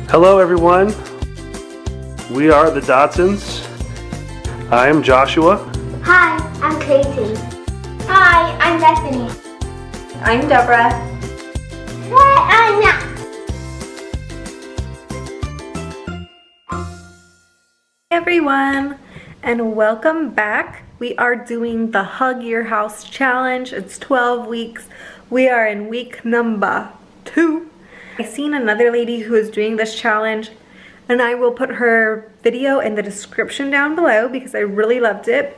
Hello everyone, we are the Dodsons. I am Joshua. Hi, I'm Clayton. Hi, I'm Bethany. I'm Deborah. Hi, I'm Matt. Hey everyone, and welcome back. We are doing the Hug Your House Challenge. It's 12 weeks. We are in week number 2. I seen another lady who is doing this challenge, and I will put her video in the description down below because I really loved it.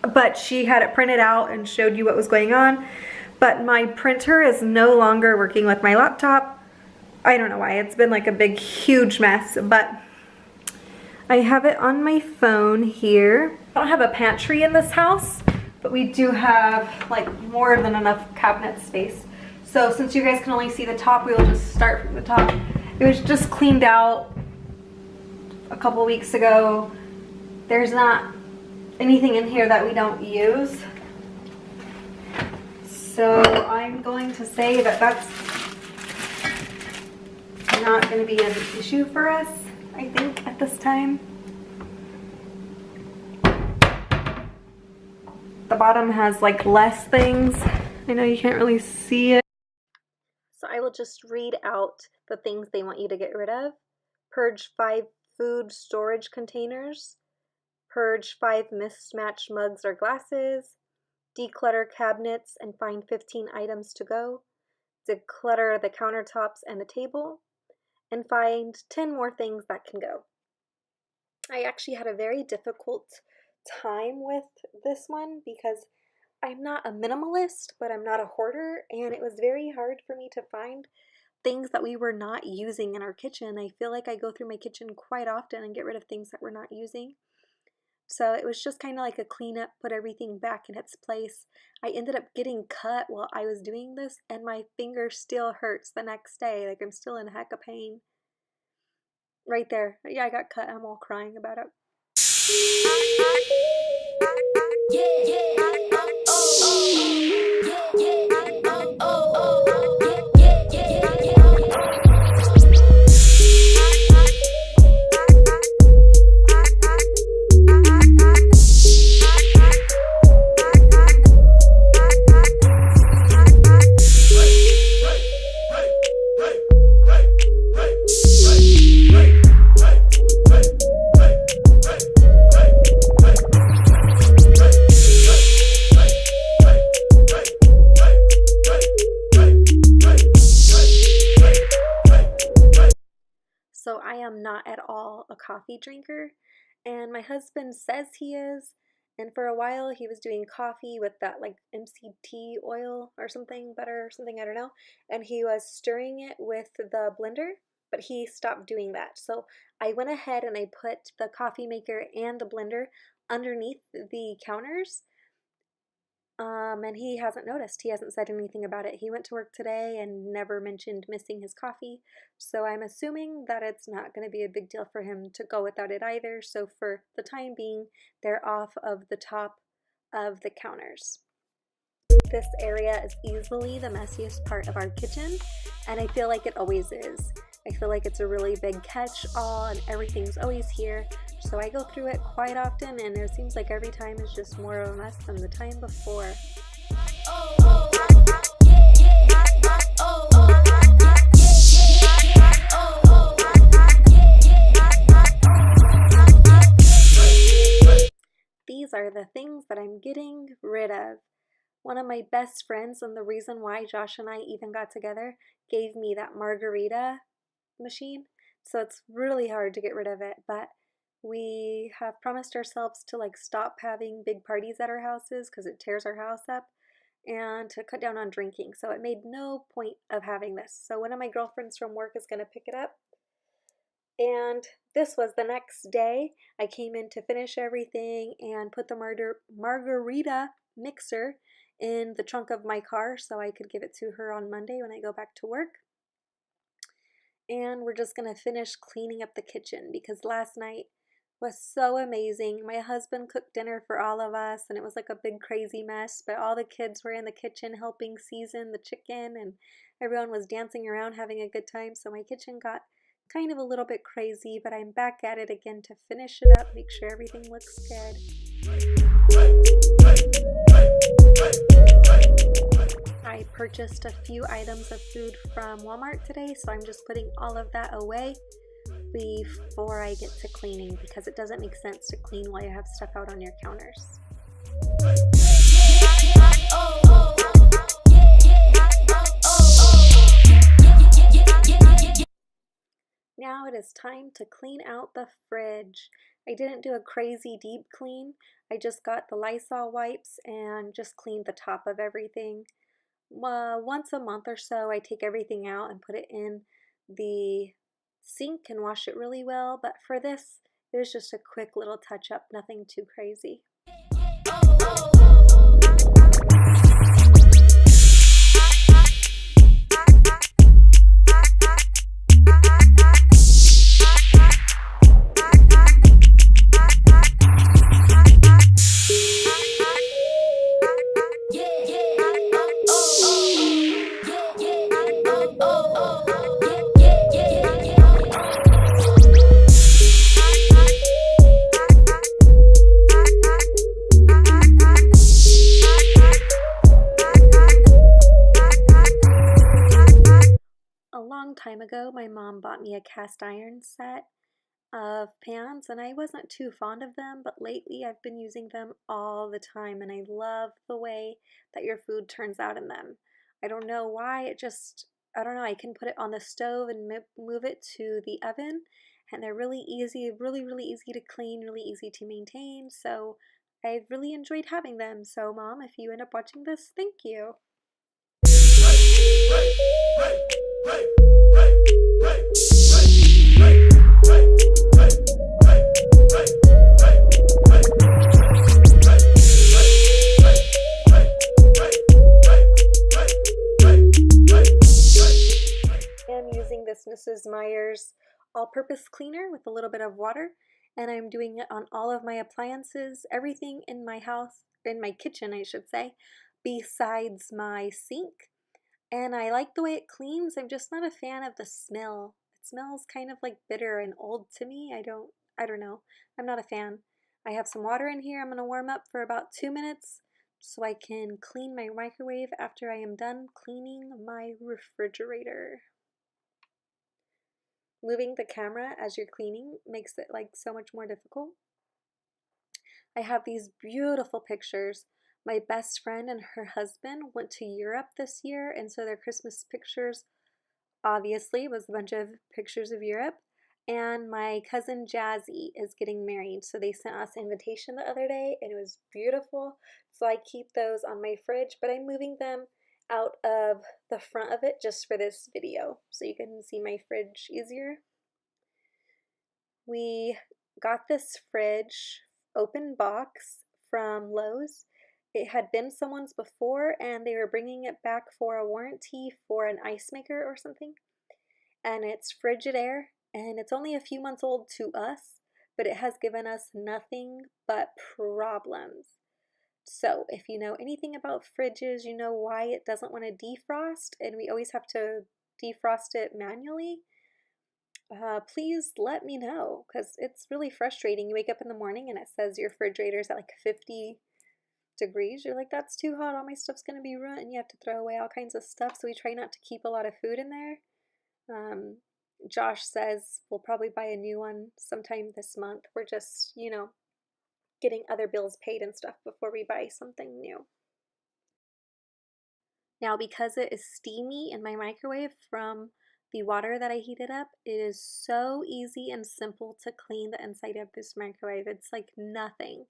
But she had it printed out and showed you what was going on. But my printer is no longer working with my laptop. I don't know why. It's been like a big, huge mess, but I have it on my phone here. I don't have a pantry in this house, but we do have like more than enough cabinet space. So since you guys can only see the top, we will just start from the top. It was just cleaned out a couple weeks ago. There's not anything in here that we don't use. So I'm going to say that that's not going to be an issue for us, I think, at this time. The bottom has like less things. I know you can't really see it. So I will just read out the things they want you to get rid of. Purge 5 food storage containers. Purge 5 mismatched mugs or glasses. Declutter cabinets and find 15 items to go. Declutter the countertops and the table. And find 10 more things that can go. I actually had a very difficult time with this one because I'm not a minimalist, but I'm not a hoarder, and it was very hard for me to find things that we were not using in our kitchen. I feel like I go through my kitchen quite often and get rid of things that we're not using. So it was just kind of like a cleanup, put everything back in its place. I ended up getting cut while I was doing this, and my finger still hurts the next day. Like I'm still in a heck of pain. Right there. Yeah, I got cut. I'm all crying about it. So I am not at all a coffee drinker, and my husband says he is, and for a while he was doing coffee with that like MCT oil or something, butter or something, I don't know, and he was stirring it with the blender, but he stopped doing that. So I went ahead and I put the coffee maker and the blender underneath the counters. And he hasn't noticed. He hasn't said anything about it. He went to work today and never mentioned missing his coffee. So I'm assuming that it's not going to be a big deal for him to go without it either. So for the time being, they're off of the top of the counters. This area is easily the messiest part of our kitchen, and I feel like it always is. I feel like it's a really big catch-all and everything's always here. So I go through it quite often, and it seems like every time is just more or less than the time before. These are the things that I'm getting rid of. One of my best friends, and the reason why Josh and I even got together, gave me that margarita machine. So it's really hard to get rid of it, but we have promised ourselves to like stop having big parties at our houses because it tears our house up, and to cut down on drinking. So it made no point of having this. So one of my girlfriends from work is going to pick it up. And this was the next day. I came in to finish everything and put the margarita mixer in the trunk of my car so I could give it to her on Monday when I go back to work. And we're just going to finish cleaning up the kitchen because last night was so amazing. My husband cooked dinner for all of us, and it was like a big crazy mess, but all the kids were in the kitchen helping season the chicken, and everyone was dancing around having a good time. So my kitchen got kind of a little bit crazy, but I'm back at it again to finish it up, make sure everything looks good. I purchased a few items of food from Walmart today, so I'm just putting all of that away before I get to cleaning, because it doesn't make sense to clean while you have stuff out on your counters. Now it is time to clean out the fridge. I didn't do a crazy deep clean. I just got the Lysol wipes and just cleaned the top of everything. Once a month or so, I take everything out and put it in the sink and wash it really well. But for this, it was just a quick little touch up, nothing too crazy. Time ago, my mom bought me a cast iron set of pans, and I wasn't too fond of them, but lately I've been using them all the time, and I love the way that your food turns out in them. I don't know why, I don't know, I can put it on the stove and move it to the oven, and they're really easy, really easy to clean, really easy to maintain, so I've really enjoyed having them. So Mom, if you end up watching this, thank you. I'm using this Mrs. Meyer's all-purpose cleaner with a little bit of water, and I'm doing it on all of my appliances, everything in my house, in my kitchen I should say, besides my sink. And I like the way it cleans. I'm just not a fan of the smell. It smells kind of like bitter and old to me. I don't know. I'm not a fan. I have some water in here. I'm going to warm up for about 2 minutes so I can clean my microwave after I am done cleaning my refrigerator. Moving the camera as you're cleaning makes it like so much more difficult. I have these beautiful pictures. My best friend and her husband went to Europe this year, and so their Christmas pictures obviously was a bunch of pictures of Europe. And my cousin Jazzy is getting married, so they sent us an invitation the other day, and it was beautiful. So I keep those on my fridge, but I'm moving them out of the front of it just for this video, so you can see my fridge easier. We got this fridge open box from Lowe's. It had been someone's before, and they were bringing it back for a warranty for an ice maker or something. And it's Frigidaire, and it's only a few months old to us, but it has given us nothing but problems. So if you know anything about fridges, you know why it doesn't want to defrost, and we always have to defrost it manually. Please let me know, because it's really frustrating. You wake up in the morning and it says your refrigerator's at like 50 degrees. You're like, that's too hot, all my stuff's gonna be ruined, and you have to throw away all kinds of stuff. So we try not to keep a lot of food in there. Josh says we'll probably buy a new one sometime this month. We're just, you know, getting other bills paid and stuff before we buy something new. Now, because it is steamy in my microwave from the water that I heated up, it is so easy and simple to clean the inside of this microwave. It's like nothing.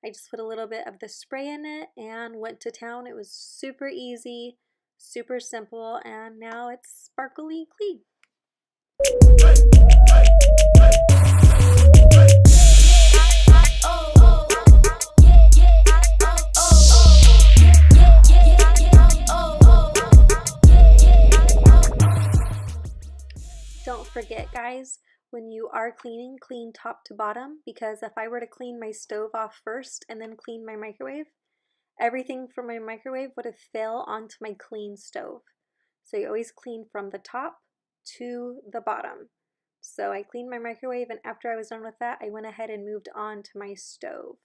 I just put a little bit of the spray in it and went to town. It was super easy, super simple, and now it's sparkly clean. Don't forget, guys, when you are cleaning, clean top to bottom, because if I were to clean my stove off first and then clean my microwave, everything from my microwave would have fell onto my clean stove. So you always clean from the top to the bottom. So I cleaned my microwave, and after I was done with that, I went ahead and moved on to my stove,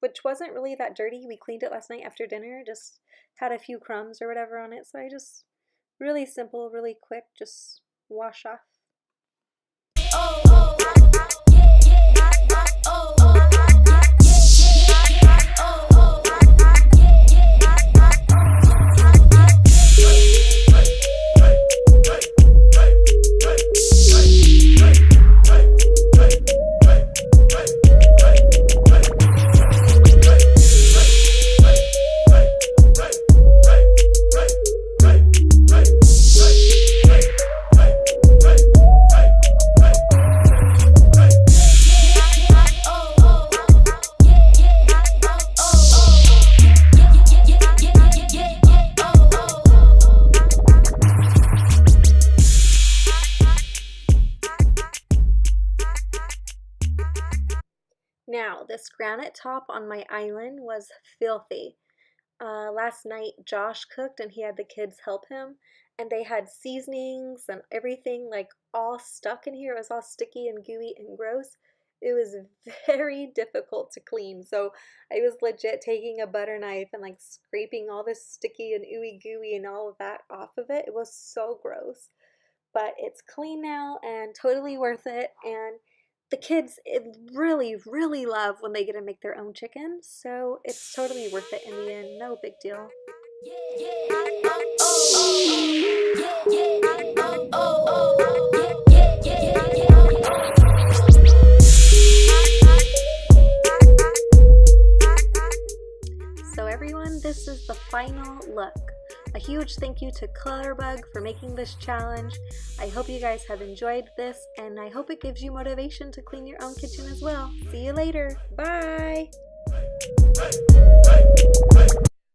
which wasn't really that dirty. We cleaned it last night after dinner, just had a few crumbs or whatever on it. So I just, really simple, really quick, just wash off. Now, this granite top on my island was filthy. Last night, Josh cooked and he had the kids help him, and they had seasonings and everything like all stuck in here. It was all sticky and gooey and gross. It was very difficult to clean. So I was legit taking a butter knife and like scraping all this sticky and ooey gooey and all of that off of it. It was so gross. But it's clean now and totally worth it. And the kids really, really love when they get to make their own chicken, so it's totally worth it in the end. No big deal. So everyone, this is the final look. A huge thank you to Clutterbug for making this challenge. I hope you guys have enjoyed this, and I hope it gives you motivation to clean your own kitchen as well. See you later. Bye!